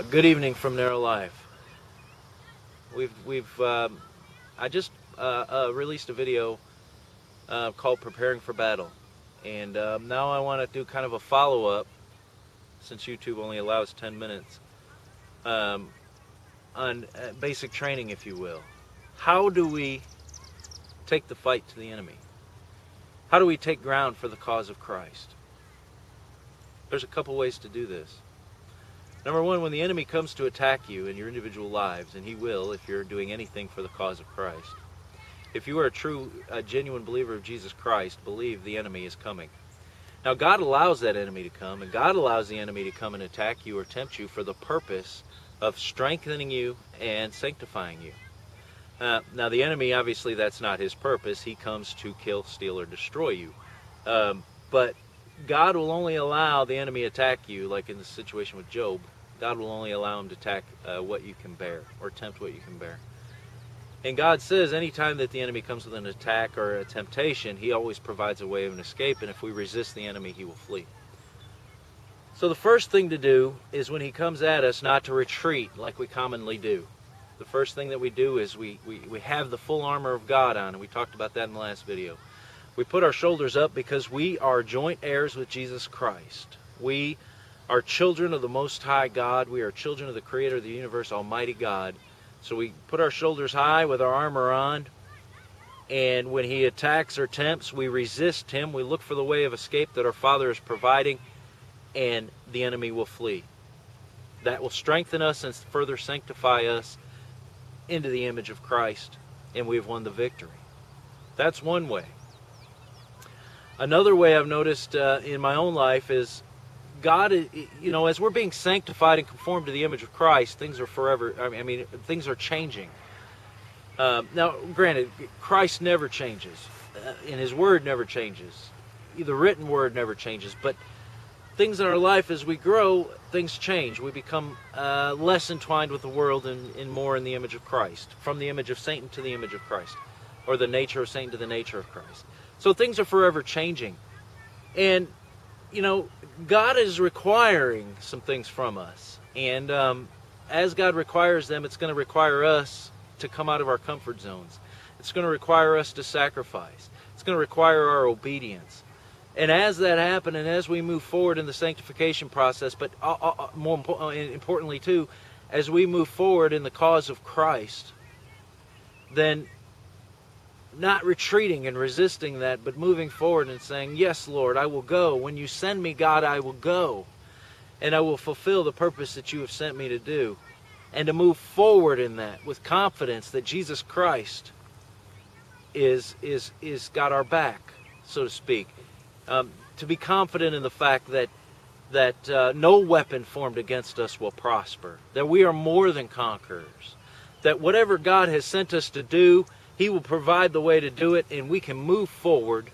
Good evening from Narrow Life. I just released a video called "Preparing for Battle," and now I want to do kind of a follow-up, since YouTube only allows 10 minutes, on basic training, if you will. How do we take the fight to the enemy? How do we take ground for the cause of Christ? There's a couple ways to do this. Number one, when the enemy comes to attack you in your individual lives, and he will if you're doing anything for the cause of Christ, if you are a genuine believer of Jesus Christ, believe the enemy is coming. Now, God allows that enemy to come, and God allows the enemy to come and attack you or tempt you for the purpose of strengthening you and sanctifying you. Now, the enemy, obviously, that's not his purpose. He comes to kill, steal, or destroy you. But God will only allow the enemy attack you, like in the situation with Job. God will only allow him to attack what you can bear, or tempt what you can bear. And God says anytime that the enemy comes with an attack or a temptation, he always provides a way of an escape, and if we resist the enemy, he will flee. So the first thing to do is, when he comes at us, not to retreat like we commonly do. The first thing that we do is we have the full armor of God on, and we talked about that in the last video. We put our shoulders up because we are joint heirs with Jesus Christ. We are children of the Most High God. We are children of the Creator of the universe, Almighty God. So we put our shoulders high with our armor on, and when he attacks or tempts, we resist him. We look for the way of escape that our Father is providing, and the enemy will flee. That will strengthen us and further sanctify us into the image of Christ, and we've won the victory. That's one way. Another way I've noticed in my own life is God, as we're being sanctified and conformed to the image of Christ, things are things are changing. Now, granted, Christ never changes, and His Word never changes. The written Word never changes, but things in our life, as we grow, things change. We become less entwined with the world and more in the image of Christ, from the image of Satan to the image of Christ, or the nature of Satan to the nature of Christ. So things are forever changing. And, God is requiring some things from us. And as God requires them, it's going to require us to come out of our comfort zones. It's going to require us to sacrifice. It's going to require our obedience. And as that happens, and as we move forward in the sanctification process, but more importantly too, as we move forward in the cause of Christ, then not retreating and resisting that, but moving forward and saying, yes, Lord, I will go. When you send me, God, I will go. And I will fulfill the purpose that you have sent me to do. And to move forward in that with confidence that Jesus Christ is got our back, so to speak. To be confident in the fact that no weapon formed against us will prosper. That we are more than conquerors. That whatever God has sent us to do, He will provide the way to do it, and we can move forward,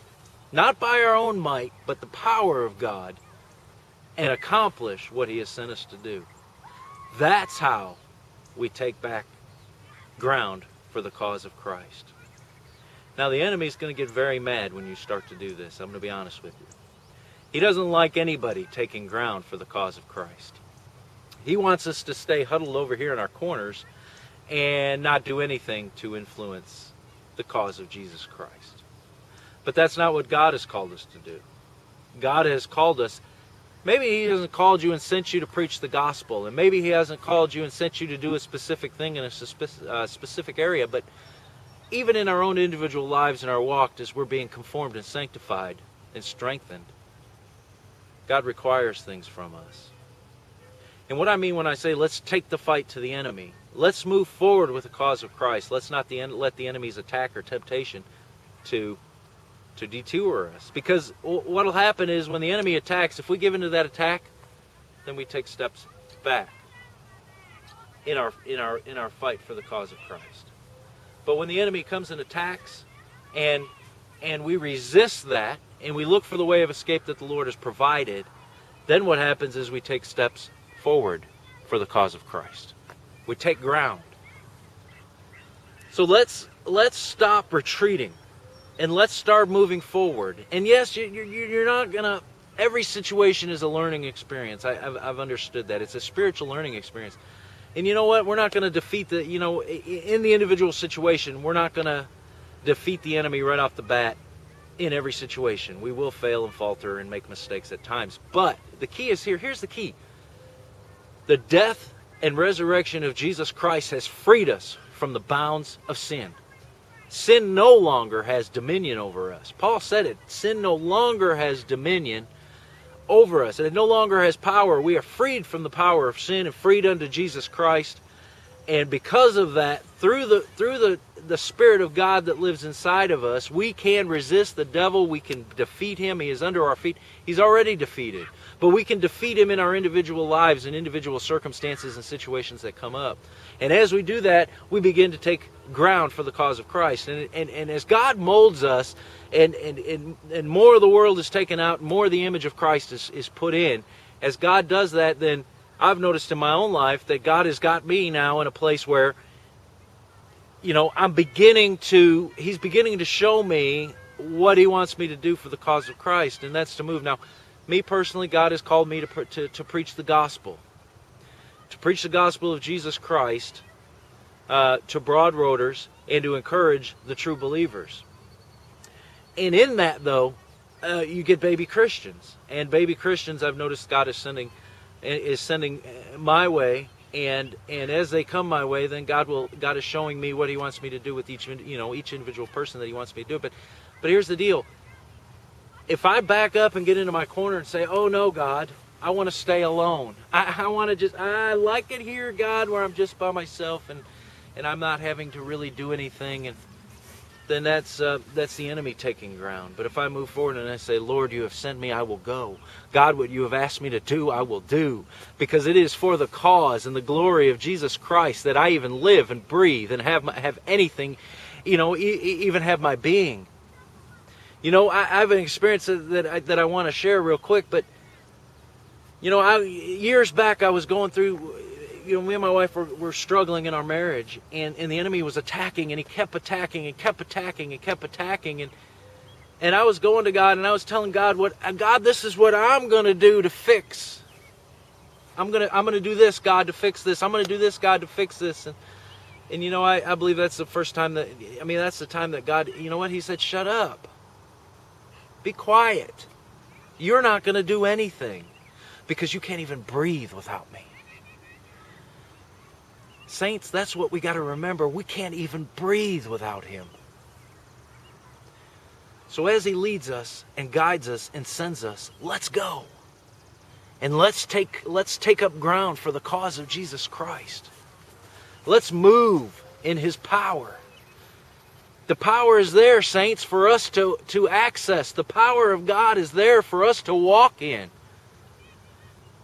not by our own might, but the power of God, and accomplish what He has sent us to do. That's how we take back ground for the cause of Christ. Now, the enemy is going to get very mad when you start to do this. I'm going to be honest with you. He doesn't like anybody taking ground for the cause of Christ. He wants us to stay huddled over here in our corners and not do anything to influence the cause of Jesus Christ. But that's not what God has called us to do. God has called us. Maybe He hasn't called you and sent you to preach the gospel, and maybe He hasn't called you and sent you to do a specific thing in a specific area, but even in our own individual lives and our walk, as we're being conformed and sanctified and strengthened, God requires things from us. And what I mean when I say let's take the fight to the enemy, let's move forward with the cause of Christ. Let's not let the enemy's attack or temptation to detour us. Because what will happen is, when the enemy attacks, if we give into that attack, then we take steps back in our fight for the cause of Christ. But when the enemy comes and attacks, and we resist that, and we look for the way of escape that the Lord has provided, then what happens is we take steps forward for the cause of Christ. We take ground. So let's stop retreating, and let's start moving forward. And yes, you're not gonna Every situation is a learning experience. I've understood that. It's a spiritual learning experience. And you know what? We're not going to defeat in the individual situation, we're not going to defeat the enemy right off the bat in every situation. We will fail and falter and make mistakes at times. But the key is here. Here's the key. The death and resurrection of Jesus Christ has freed us from the bounds of sin. Sin no longer has dominion over us. Paul said it. Sin no longer has dominion over us. It no longer has power. We are freed from the power of sin and freed unto Jesus Christ. And because of that, through the Spirit of God that lives inside of us, we can resist the devil. We can defeat him. He is under our feet. He's already defeated. But we can defeat him in our individual lives and individual circumstances and situations that come up. And as we do that, we begin to take ground for the cause of Christ. And as God molds us, and more of the world is taken out, more of the image of Christ is put in, as God does that, then I've noticed in my own life that God has got me now in a place where, He's beginning to show me what He wants me to do for the cause of Christ, and that's to move. Now, me personally, God has called me to preach the gospel. To preach the gospel of Jesus Christ to broad roaders and to encourage the true believers. And in that, though, you get baby Christians. And baby Christians, I've noticed God is sending my way. And as they come my way, then God is showing me what He wants me to do with each individual person that He wants me to do. But here's the deal. If I back up and get into my corner and say, "Oh no, God, I want to stay alone. I like it here, God, where I'm just by myself and I'm not having to really do anything," and then that's the enemy taking ground. But if I move forward and I say, "Lord, you have sent me, I will go. God, what you have asked me to do, I will do. Because it is for the cause and the glory of Jesus Christ that I even live and breathe and have anything, even have my being." I have an experience that I want to share real quick, but years back I was going through, me and my wife were struggling in our marriage, and the enemy was attacking, and he kept attacking and kept attacking and kept attacking, and I was going to God and I was telling God, God, this is what I'm going to do to fix. I'm going to do this, God, to fix this. I'm going to do this, God, to fix this. And I believe that's the first time that's the time that God, He said, "Shut up. Be quiet. You're not going to do anything because you can't even breathe without me." Saints, that's what we got to remember. We can't even breathe without Him. So as He leads us and guides us and sends us, let's go. And let's take up ground for the cause of Jesus Christ. Let's move in His power. The power is there, saints, for us to access. The power of God is there for us to walk in.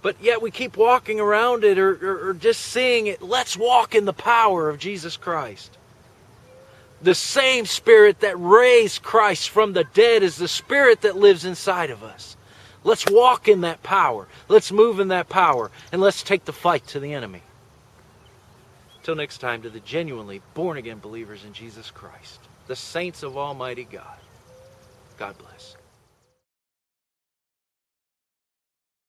But yet we keep walking around it or just seeing it. Let's walk in the power of Jesus Christ. The same Spirit that raised Christ from the dead is the Spirit that lives inside of us. Let's walk in that power. Let's move in that power. And let's take the fight to the enemy. Till next time, to the genuinely born-again believers in Jesus Christ, the saints of Almighty God, God bless.